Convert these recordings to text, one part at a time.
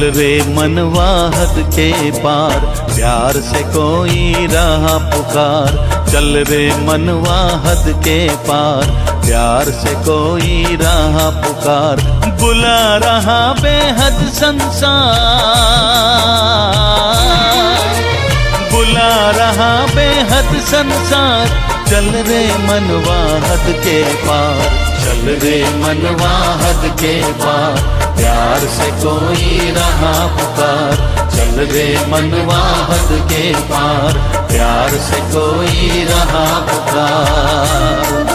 चल रे मनवा हद के पार, प्यार से कोई रहा पुकार। चल रे मनवा हद के पार, प्यार से कोई रहा पुकार। बुला रहा बेहद संसार, बुला रहा बेहद संसार। चल रे मनवा हद के पार, चल रे मनवा हद के पार, प्यार से कोई रहा पुकार। चल रे मनवा हद के पार, प्यार से कोई रहा पुकार।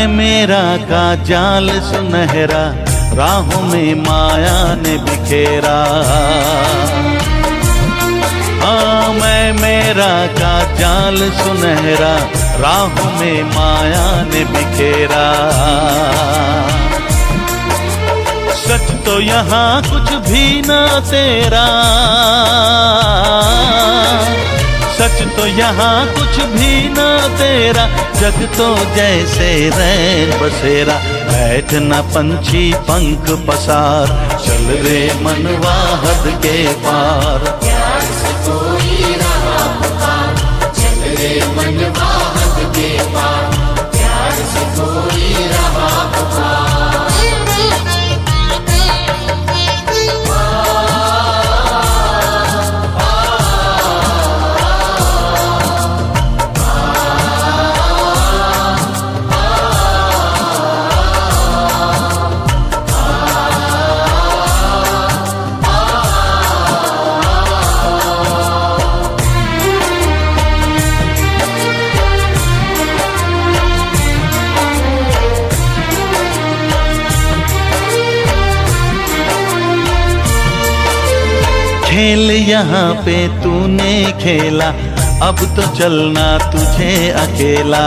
मेरा का जाल सुनहरा, राहों में माया ने बिखेरा। हाँ मैं मेरा का जाल सुनहरा, राहों में माया ने बिखेरा। सच तो यहाँ कुछ भी ना तेरा, सच तो यहाँ कुछ भी ना तेरा। जग तो जैसे रैन बसेरा, बैठ न पंछी पंख पसार। चल रे मनवा हद के पार, प्यार से कोई रहा पुकार। चल रे मनवा हद के पार, प्यार से कोई रहा पुकार। खेल यहाँ पे तूने खेला, अब तो चलना तुझे अकेला।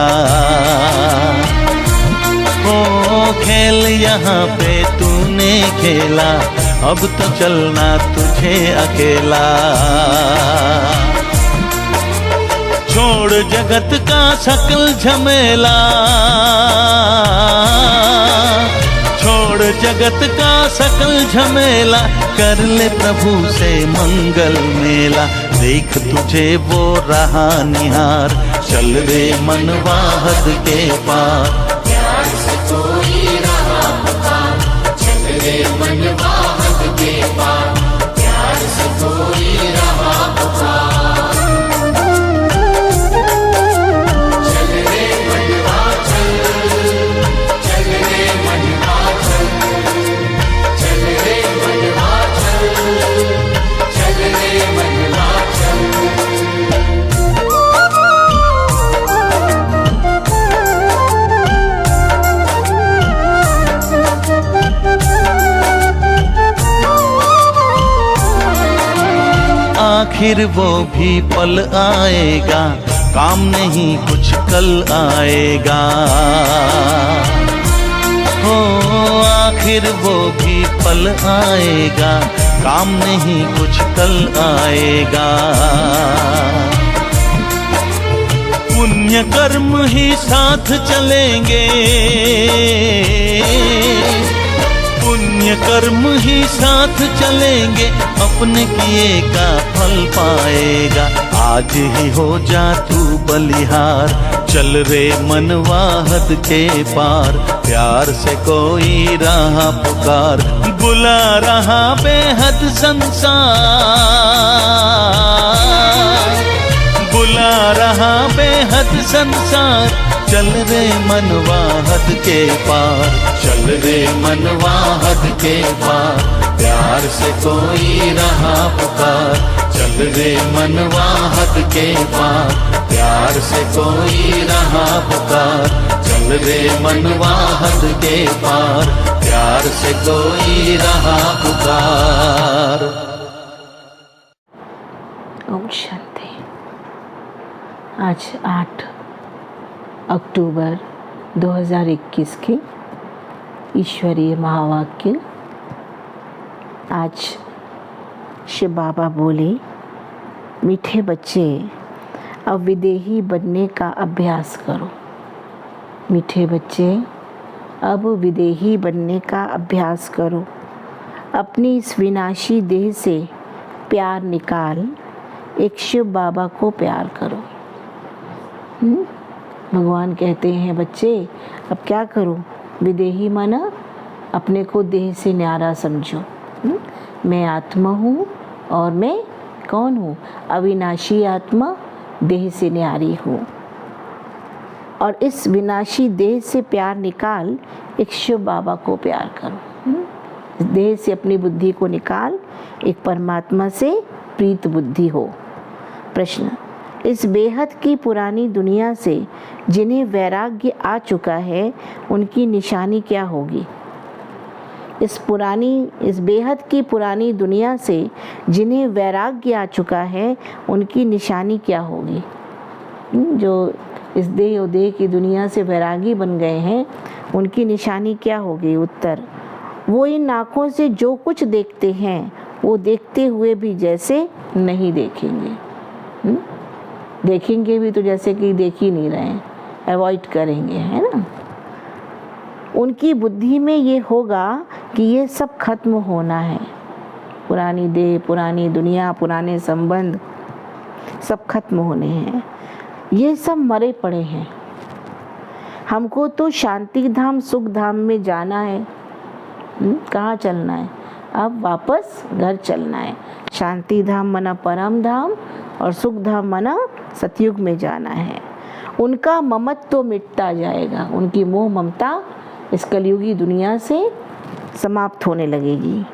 ओ खेल यहाँ पे तूने खेला, अब तो चलना तुझे अकेला। छोड़ जगत का सकल झमेला, छोड़ जगत का सकल झमेला। कर ले प्रभु से मंगल मेला, देख तुझे वो रहा निहार। चल रे मनवा हद के पार, प्यार से कोई रहा पुकार। चल रे मनवा हद के पार, प्यार से कोई रहा पुकार। चल रे मनवा चल, चल रे मनवा चल, चल रे मनवा चल, चल रे मनवा चल। आखिर वो भी पल आएगा, काम नहीं कुछ कल आएगा। हो आखिर वो भी पल आएगा, काम नहीं कुछ कल आएगा। पुण्य कर्म ही साथ चलेंगे, पुण्य कर्म ही साथ चलेंगे। अपने किए का फल पाएगा, आज ही हो जा तू बलिहार। चल रे मनवा हद के पार, प्यार से कोई रहा पुकार। बुला रहा बेहद संसार, बुला रहा बेहद संसार। चल रे मनवा हद के पार, चल रे मनवा हद के पार, प्यार से कोई रहा पुकार। चल रे मनवा हद के पार, प्यार से कोई रहा पुकार। चल रे मनवा हद के पार, प्यार से कोई रहा पुकार। ओम शांति। आज 8 अक्टूबर 2021 के ईश्वरीय महावाक्य। आज शिव बाबा बोले, मीठे बच्चे अब विदेही बनने का अभ्यास करो। मीठे बच्चे अब विदेही बनने का अभ्यास करो। अपनी इस विनाशी देह से प्यार निकाल एक शिव बाबा को प्यार करो। भगवान कहते हैं, बच्चे अब क्या करो? विदेही माना अपने को देह से न्यारा समझो। मैं आत्मा हूँ और मैं कौन हूँ? अविनाशी आत्मा, देह से न्यारी हूँ। और इस विनाशी देह से प्यार निकाल एक शिव बाबा को प्यार करो। देह से अपनी बुद्धि को निकाल, एक परमात्मा से प्रीत बुद्धि हो। प्रश्न, इस बेहद की पुरानी दुनिया से जिन्हें वैराग्य आ चुका है उनकी निशानी क्या होगी? इस बेहद की पुरानी दुनिया से जिन्हें वैराग्य आ चुका है उनकी निशानी क्या होगी? जो इस देह और देह की दुनिया से वैरागी बन गए हैं उनकी निशानी क्या होगी? उत्तर, वो इन आँखों से जो कुछ देखते हैं वो देखते हुए भी जैसे नहीं देखेंगे। देखेंगे भी तो जैसे कि देख ही नहीं रहे हैं, अवॉइड करेंगे, है ना। उनकी बुद्धि में ये होगा कि ये सब खत्म होना है। पुरानी देह, पुरानी दुनिया, पुराने संबंध सब खत्म होने हैं। ये सब मरे पड़े हैं। हमको तो शांति धाम, सुख धाम में जाना है। कहाँ चलना है? अब वापस घर चलना है। शांति धाम मना परम धाम और सुख धाम मना सतयुग में जाना है। उनका ममत्व तो मिटता जाएगा, उनकी मोह ममता इस कलयुगी दुनिया से समाप्त होने लगेगी।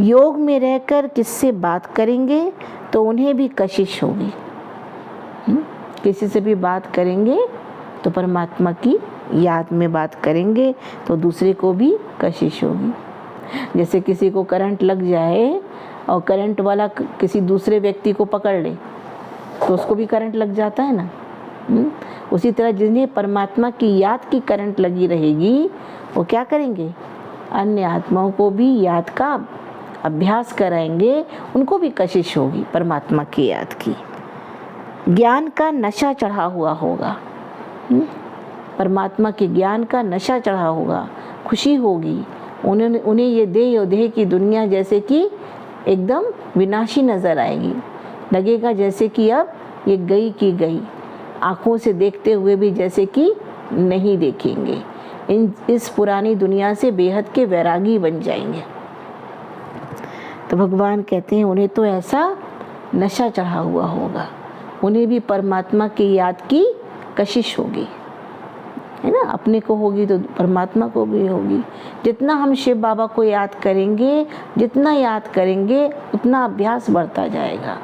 योग में रहकर किससे बात करेंगे तो उन्हें भी कशिश होगी। किसी से भी बात करेंगे तो परमात्मा की याद में बात करेंगे तो दूसरे को भी कशिश होगी। जैसे किसी को करंट लग जाए और करंट वाला किसी दूसरे व्यक्ति को पकड़ ले तो उसको भी करंट लग जाता है ना। उसी तरह जिन्हें परमात्मा की याद की करंट लगी रहेगी वो क्या करेंगे? अन्य आत्माओं को भी याद का अभ्यास कराएंगे, उनको भी कशिश होगी परमात्मा की याद की। ज्ञान का नशा चढ़ा हुआ होगा। परमात्मा के ज्ञान का नशा चढ़ा होगा, खुशी होगी। उन्हें ये देह और देह की दुनिया जैसे कि एकदम विनाशी नज़र आएगी। लगेगा जैसे कि अब ये गई की गई, आँखों से देखते हुए भी जैसे कि नहीं देखेंगे। इस पुरानी दुनिया से बेहद के वैरागी बन जाएंगे। तो भगवान कहते हैं उन्हें तो ऐसा नशा चढ़ा हुआ होगा, उन्हें भी परमात्मा की याद की कशिश होगी, है ना। अपने को होगी तो परमात्मा को भी होगी। जितना हम शिव बाबा को याद करेंगे, जितना याद करेंगे उतना अभ्यास बढ़ता जाएगा।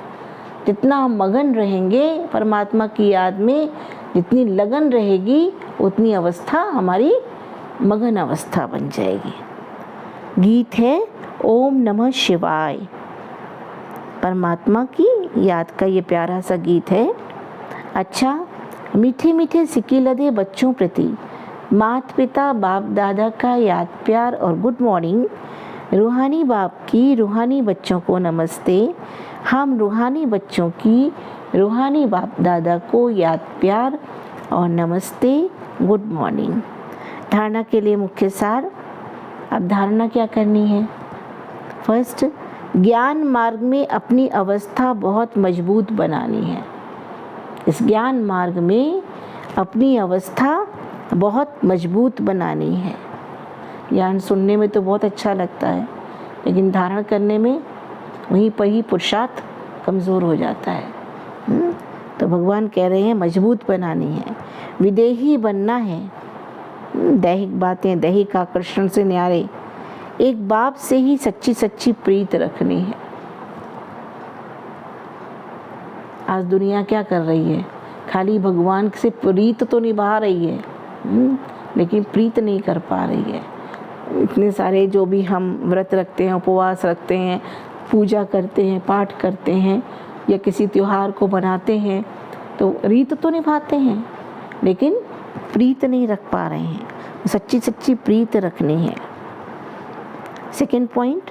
जितना हम मगन रहेंगे परमात्मा की याद में, जितनी लगन रहेगी उतनी अवस्था हमारी मगन अवस्था बन जाएगी। गीत है ओम नमः शिवाय। परमात्मा की याद का ये प्यारा सा गीत है। अच्छा, मीठे मीठे सिक्के लदे बच्चों प्रति माता पिता बाप दादा का याद प्यार और गुड मॉर्निंग। रूहानी बाप की रूहानी बच्चों को नमस्ते। हम रूहानी बच्चों की रूहानी बाप दादा को याद प्यार और नमस्ते, गुड मॉर्निंग। धारणा के लिए मुख्य सार। अब धारणा क्या करनी है? फर्स्ट, ज्ञान मार्ग में अपनी अवस्था बहुत मजबूत बनानी है। इस ज्ञान मार्ग में अपनी अवस्था बहुत मजबूत बनानी है। ज्ञान सुनने में तो बहुत अच्छा लगता है, लेकिन धारण करने में वहीं पर ही पुरुषार्थ कमज़ोर हो जाता है। तो भगवान कह रहे हैं मजबूत बनानी है, विदेही बनना है। दैहिक बातें, दैहिक आकर्षण से न्यारे एक बाप से ही सच्ची सच्ची प्रीत रखनी है। आज दुनिया क्या कर रही है? खाली भगवान से प्रीत तो निभा रही है, लेकिन प्रीत नहीं कर पा रही है। इतने सारे जो भी हम व्रत रखते हैं, उपवास रखते हैं, पूजा करते हैं, पाठ करते हैं, या किसी त्योहार को मनाते हैं तो रीत तो निभाते हैं लेकिन प्रीत नहीं रख पा रहे हैं, सच्ची सच्ची प्रीत रखनी है। सेकेंड पॉइंट,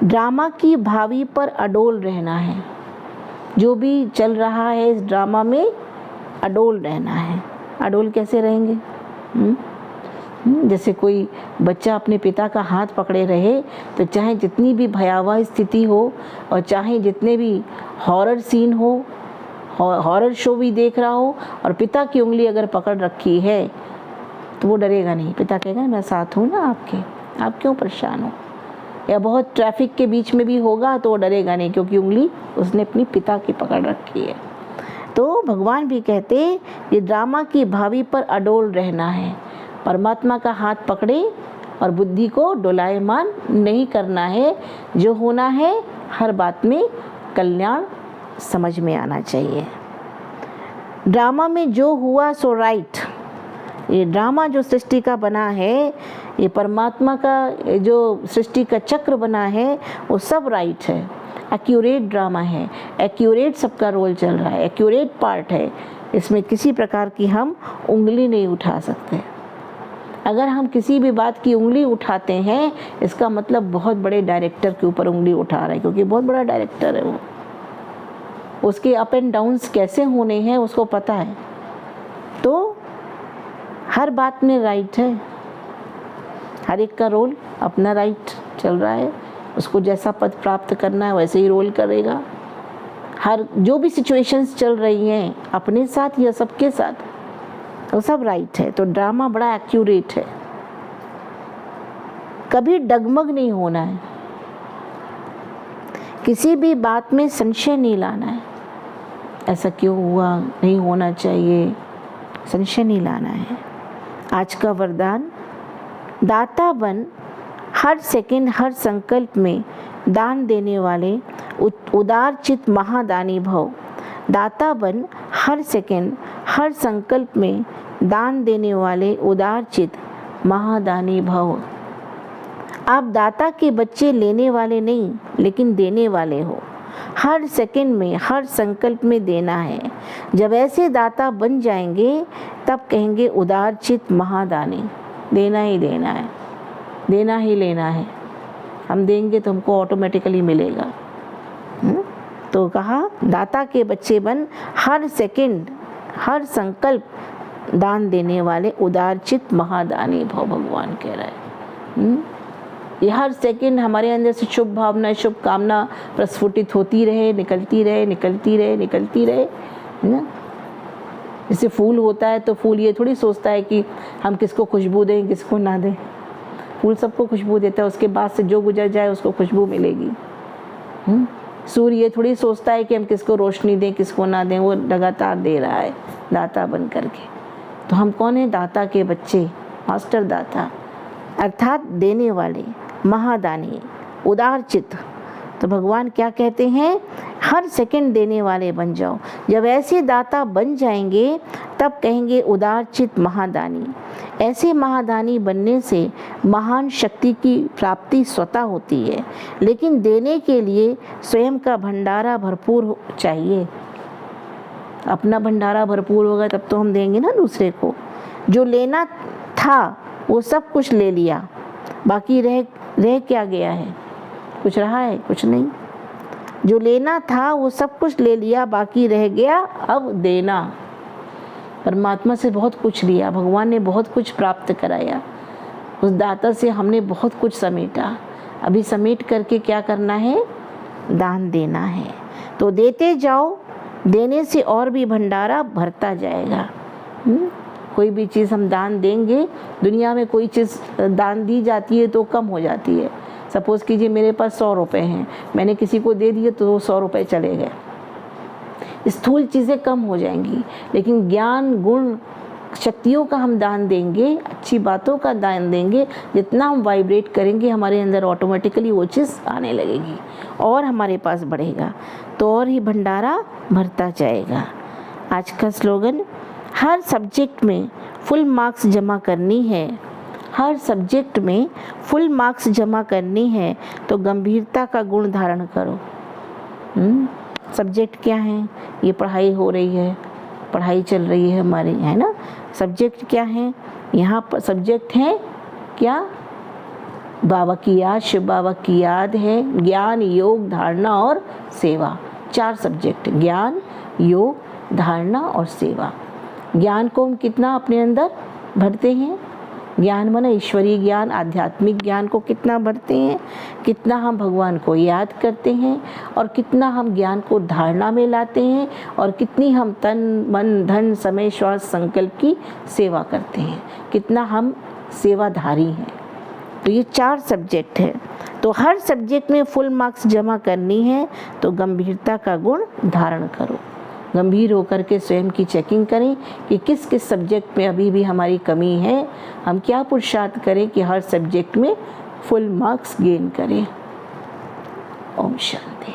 ड्रामा की भावी पर अडोल रहना है। जो भी चल रहा है इस ड्रामा में अडोल रहना है। अडोल कैसे रहेंगे? जैसे कोई बच्चा अपने पिता का हाथ पकड़े रहे तो चाहे जितनी भी भयावह स्थिति हो और चाहे जितने भी हॉरर सीन हो, हॉरर शो भी देख रहा हो और पिता की उंगली अगर पकड़ रखी है तो वो डरेगा नहीं। पिता कहेगा मैं साथ हूँ ना आपके, आप क्यों परेशान हो। या बहुत ट्रैफिक के बीच में भी होगा तो वो डरेगा नहीं क्योंकि उंगली उसने अपनी पिता की पकड़ रखी है। तो भगवान भी कहते ये ड्रामा की भावी पर अडोल रहना है, परमात्मा का हाथ पकड़े और बुद्धि को डोलायमान नहीं करना है। जो होना है हर बात में कल्याण समझ में आना चाहिए। ड्रामा में जो हुआ सो राइट। ये ड्रामा जो सृष्टि का बना है, ये परमात्मा का जो सृष्टि का चक्र बना है वो सब राइट है, एक्यूरेट ड्रामा है, एक्यूरेट सबका रोल चल रहा है, एक्यूरेट पार्ट है। इसमें किसी प्रकार की हम उंगली नहीं उठा सकते। अगर हम किसी भी बात की उंगली उठाते हैं इसका मतलब बहुत बड़े डायरेक्टर के ऊपर उंगली उठा रहे हैं, क्योंकि बहुत बड़ा डायरेक्टर है वो, उसके अप एंड डाउन्स कैसे होने हैं उसको पता है। तो हर बात में राइट है, हर एक का रोल अपना राइट चल रहा है, उसको जैसा पद प्राप्त करना है वैसे ही रोल करेगा। हर जो भी सिचुएशंस चल रही हैं अपने साथ या सबके साथ वो सब राइट है। तो ड्रामा बड़ा एक्यूरेट है, कभी डगमग नहीं होना है, किसी भी बात में संशय नहीं लाना है, ऐसा क्यों हुआ, नहीं होना चाहिए, संशय नहीं लाना है। आज का वरदान, दाता बन, हर सेकंड हर संकल्प में दान देने वाले उदार चित महादानी भव। दाता बन, हर सेकंड हर संकल्प में दान देने वाले उदार चित महादानी भव। आप दाता के बच्चे लेने वाले नहीं लेकिन देने वाले हो। हर सेकंड में हर संकल्प में देना है। जब ऐसे दाता बन जाएंगे तब कहेंगे उदार चित महादानी। देना ही देना है, देना ही लेना है। हम देंगे तो हमको ऑटोमेटिकली मिलेगा। तो कहा दाता के बच्चे बन, हर सेकंड हर संकल्प दान देने वाले उदार चित महादानी भव। भगवान कह रहा है ये हर सेकंड हमारे अंदर से शुभ भावना, शुभ कामना प्रस्फुटित होती रहे, निकलती रहे, निकलती रहे, निकलती रहे, है ना। जैसे फूल होता है तो फूल ये थोड़ी सोचता है कि हम किसको खुशबू दें किसको ना दें। फूल सबको खुशबू देता है, उसके बाद से जो गुजर जाए उसको खुशबू मिलेगी। सूर्य ये थोड़ी सोचता है कि हम किसको रोशनी दें किसको ना दें, वो लगातार दे रहा है दाता बन करके। तो हम कौन है? दाता के बच्चे, मास्टर दाता अर्थात देने वाले, महादानी, उदार चित्त। तो भगवान क्या कहते हैं? हर सेकंड देने वाले बन जाओ। जब ऐसे दाता बन जाएंगे तब कहेंगे उदार चित्त महादानी। ऐसे महादानी बनने से महान शक्ति की प्राप्ति स्वतः होती है, लेकिन देने के लिए स्वयं का भंडारा भरपूर चाहिए। अपना भंडारा भरपूर होगा तब तो हम देंगे ना दूसरे को। जो लेना था वो सब कुछ ले लिया, बाकी रह क्या गया है? कुछ रहा है? कुछ नहीं। जो लेना था वो सब कुछ ले लिया, बाकी रह गया अब देना। परमात्मा से बहुत कुछ लिया, भगवान ने बहुत कुछ प्राप्त कराया, उस दाता से हमने बहुत कुछ समेटा। अभी समेट करके क्या करना है? दान देना है। तो देते जाओ, देने से और भी भंडारा भरता जाएगा। कोई भी चीज़ हम दान देंगे, दुनिया में कोई चीज़ दान दी जाती है तो कम हो जाती है। सपोज़ कीजिए मेरे पास 100 रुपये हैं, मैंने किसी को दे दिए तो 100 रुपये चले गए। स्थूल चीज़ें कम हो जाएंगी, लेकिन ज्ञान, गुण, शक्तियों का हम दान देंगे, अच्छी बातों का दान देंगे, जितना हम वाइब्रेट करेंगे हमारे अंदर ऑटोमेटिकली वो चीज़ आने लगेगी और हमारे पास बढ़ेगा, तो और ही भंडारा भरता जाएगा। आज का स्लोगन, हर सब्जेक्ट में फुल मार्क्स जमा करनी है। हर सब्जेक्ट में फुल मार्क्स जमा करनी है तो गंभीरता का गुण धारण करो। सब्जेक्ट क्या हैं? ये पढ़ाई हो रही है, पढ़ाई चल रही है हमारी, है ना। सब्जेक्ट क्या है? यहाँ पर सब्जेक्ट है क्या? बाबा की याद, शिव बाबा की याद है, ज्ञान, योग, धारणा और सेवा। 4 सब्जेक्ट, ज्ञान, योग, धारणा और सेवा। ज्ञान को हम कितना अपने अंदर भरते हैं? ज्ञान माने ईश्वरीय ज्ञान, आध्यात्मिक ज्ञान को कितना भरते हैं, कितना हम भगवान को याद करते हैं, और कितना हम ज्ञान को धारणा में लाते हैं, और कितनी हम तन मन धन समय श्वास संकल्प की सेवा करते हैं, कितना हम सेवाधारी हैं। तो ये 4 सब्जेक्ट है। तो हर सब्जेक्ट में फुल मार्क्स जमा करनी है तो गंभीरता का गुण धारण करो। गंभीर होकर के स्वयं की चेकिंग करें कि किस किस सब्जेक्ट में अभी भी हमारी कमी है, हम क्या पुरुषार्थ करें कि हर सब्जेक्ट में फुल मार्क्स गेन करें। ओम शांति।